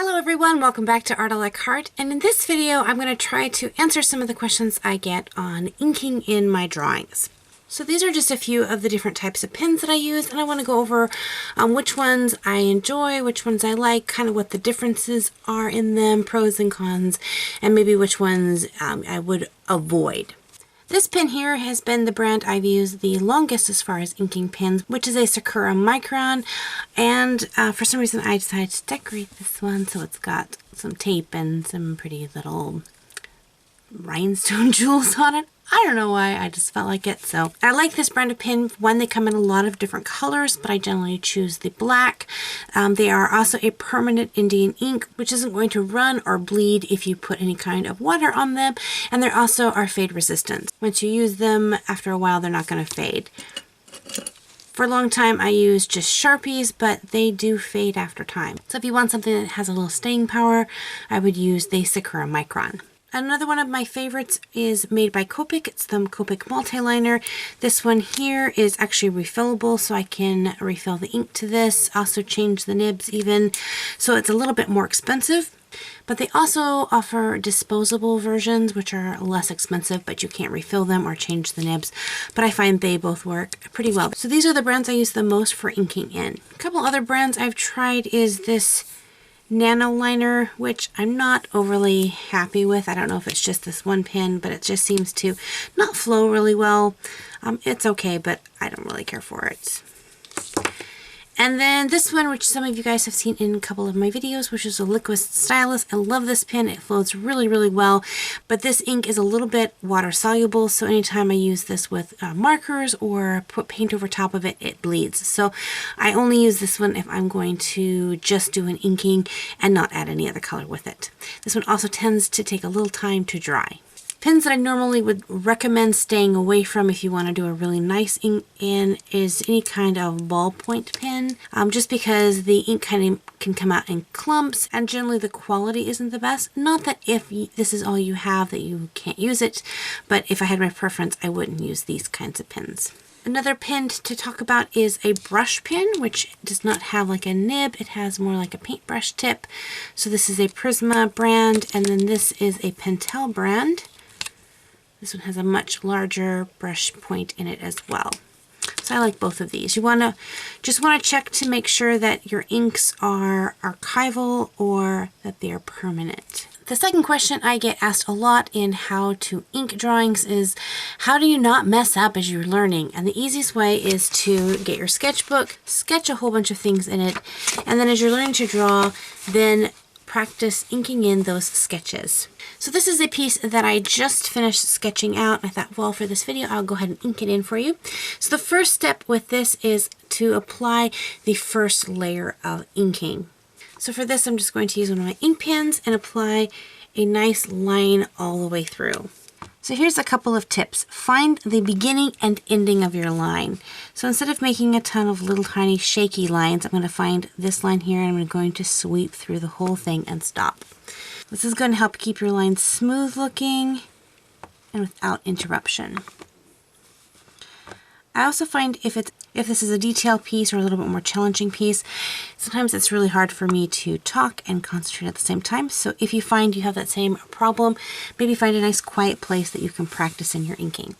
Hello everyone, welcome back to Art a la Carte, and in this video I'm going to try to answer some of the questions I get on inking in my drawings. So these are just a few of the different types of pens that I use, and I want to go over which ones I enjoy, which ones I like, kind of what the differences are in them, pros and cons, and maybe which ones I would avoid. This pen here has been the brand I've used the longest as far as inking pens, which is a Sakura Micron, and for some reason I decided to decorate this one, so it's got some tape and some pretty little rhinestone jewels on it. I don't know why, I just felt like it. So I like this brand of pen. One, they come in a lot of different colors, but I generally choose the black. They are also a permanent Indian ink, which isn't going to run or bleed if you put any kind of water on them. And they also are fade resistant. Once you use them, after a while, they're not going to fade. For a long time, I used just Sharpies, but they do fade after time. So if you want something that has a little staying power, I would use the Sakura Micron. Another one of my favorites is made by Copic. It's the Copic Multiliner. This one here is actually refillable, so I can refill the ink to this, also change the nibs even. So it's a little bit more expensive, but they also offer disposable versions, which are less expensive, but you can't refill them or change the nibs. But I find they both work pretty well. So these are the brands I use the most for inking in. A couple other brands I've tried is this Nano Liner, which I'm not overly happy with. I don't know if it's just this one pen, but it just seems to not flow really well. It's okay, but I don't really care for it. And then this one, which some of you guys have seen in a couple of my videos, which is a liquid stylus. I love this pen. It flows really, really well, but this ink is a little bit water soluble, so anytime I use this with markers or put paint over top of it, it bleeds. So I only use this one if I'm going to just do an inking and not add any other color with it. This one also tends to take a little time to dry. Pens that I normally would recommend staying away from if you want to do a really nice ink in is any kind of ballpoint pen, just because the ink kind of can come out in clumps and generally the quality isn't the best. Not that if this is all you have that you can't use it, but if I had my preference, I wouldn't use these kinds of pens. Another pen to talk about is a brush pen, which does not have like a nib. It has more like a paintbrush tip. So this is a Prisma brand, and then this is a Pentel brand. This one has a much larger brush point in it as well. So I like both of these. You just want to check to make sure that your inks are archival or that they are permanent. The second question I get asked a lot in how to ink drawings is, how do you not mess up as you're learning? And the easiest way is to get your sketchbook, sketch a whole bunch of things in it, and then as you're learning to draw, then practice inking in those sketches. So this is a piece that I just finished sketching out. I thought, well, for this video, I'll go ahead and ink it in for you. So the first step with this is to apply the first layer of inking. So for this, I'm just going to use one of my ink pens and apply a nice line all the way through. So here's a couple of tips. Find the beginning and ending of your line. So instead of making a ton of little tiny shaky lines, I'm going to find this line here and I'm going to sweep through the whole thing and stop. This is going to help keep your line smooth looking and without interruption. I also find if this is a detail piece or a little bit more challenging piece, sometimes it's really hard for me to talk and concentrate at the same time. So if you find you have that same problem, maybe find a nice quiet place that you can practice in your inking.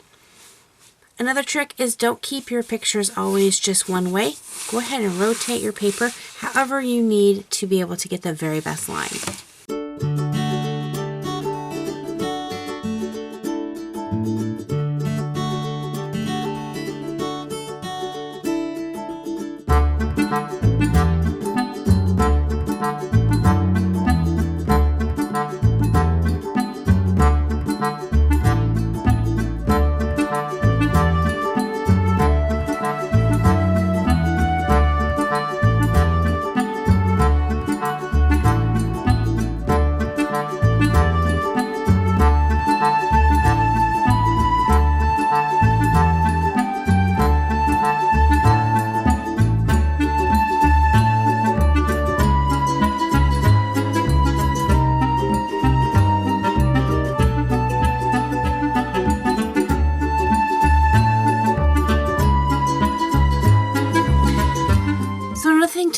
Another trick is don't keep your pictures always just one way. Go ahead and rotate your paper however you need to be able to get the very best line.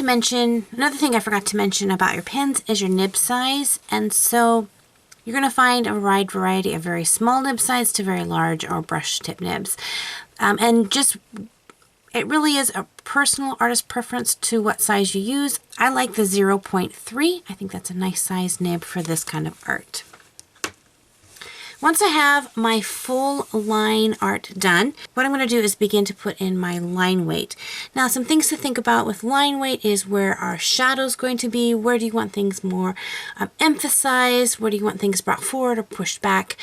to mention, another thing I forgot to mention about your pens is your nib size. And so you're going to find a wide variety of very small nib size to very large or brush tip nibs. And just, it really is a personal artist preference to what size you use. I like the 0.3. I think that's a nice size nib for this kind of art. Once I have my full line art done, what I'm going to do is begin to put in my line weight. Now, some things to think about with line weight is where our shadow's going to be, where do you want things more emphasized, where do you want things brought forward or pushed back.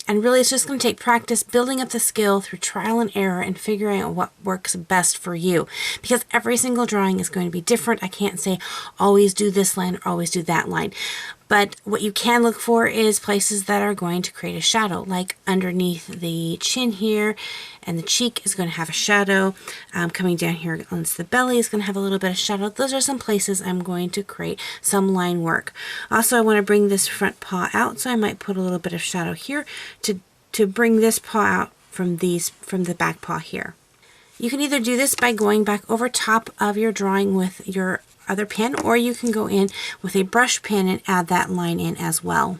And really, it's just going to take practice building up the skill through trial and error and figuring out what works best for you. Because every single drawing is going to be different. I can't say always do this line or always do that line. But what you can look for is places that are going to create a shadow, like underneath the chin here, and the cheek is going to have a shadow. Coming down here onto the belly is going to have a little bit of shadow. Those are some places I'm going to create some line work. Also, I want to bring this front paw out, so I might put a little bit of shadow here to bring this paw out from the back paw here. You can either do this by going back over top of your drawing with your other pen, or you can go in with a brush pen and add that line in as well.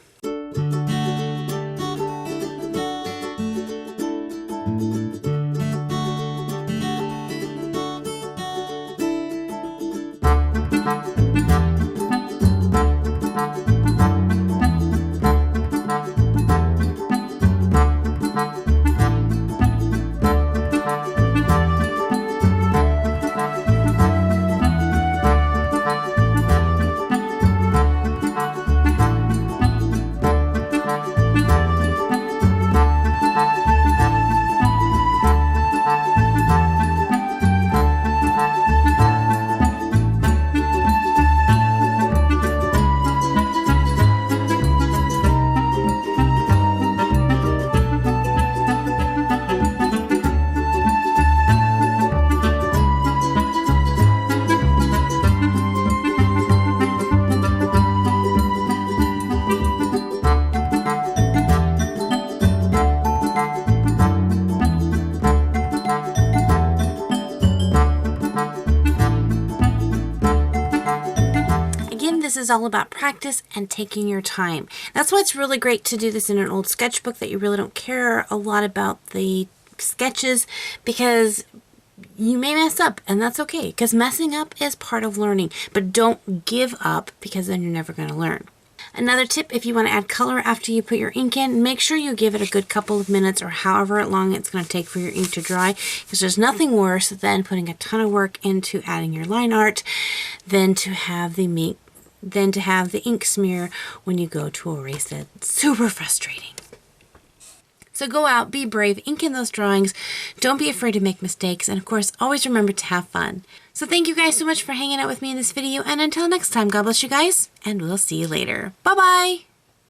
This is all about practice and taking your time. That's why it's really great to do this in an old sketchbook that you really don't care a lot about the sketches, because you may mess up, and that's okay, because messing up is part of learning. But don't give up, because then you're never going to learn. Another tip, if you want to add color after you put your ink in, make sure you give it a good couple of minutes or however long it's going to take for your ink to dry, because there's nothing worse than putting a ton of work into adding your line art than to have the ink smear when you go to erase it. Super frustrating. So go out, be brave, ink in those drawings. Don't be afraid to make mistakes. And of course, always remember to have fun. So thank you guys so much for hanging out with me in this video. And until next time, God bless you guys, and we'll see you later. Bye-bye.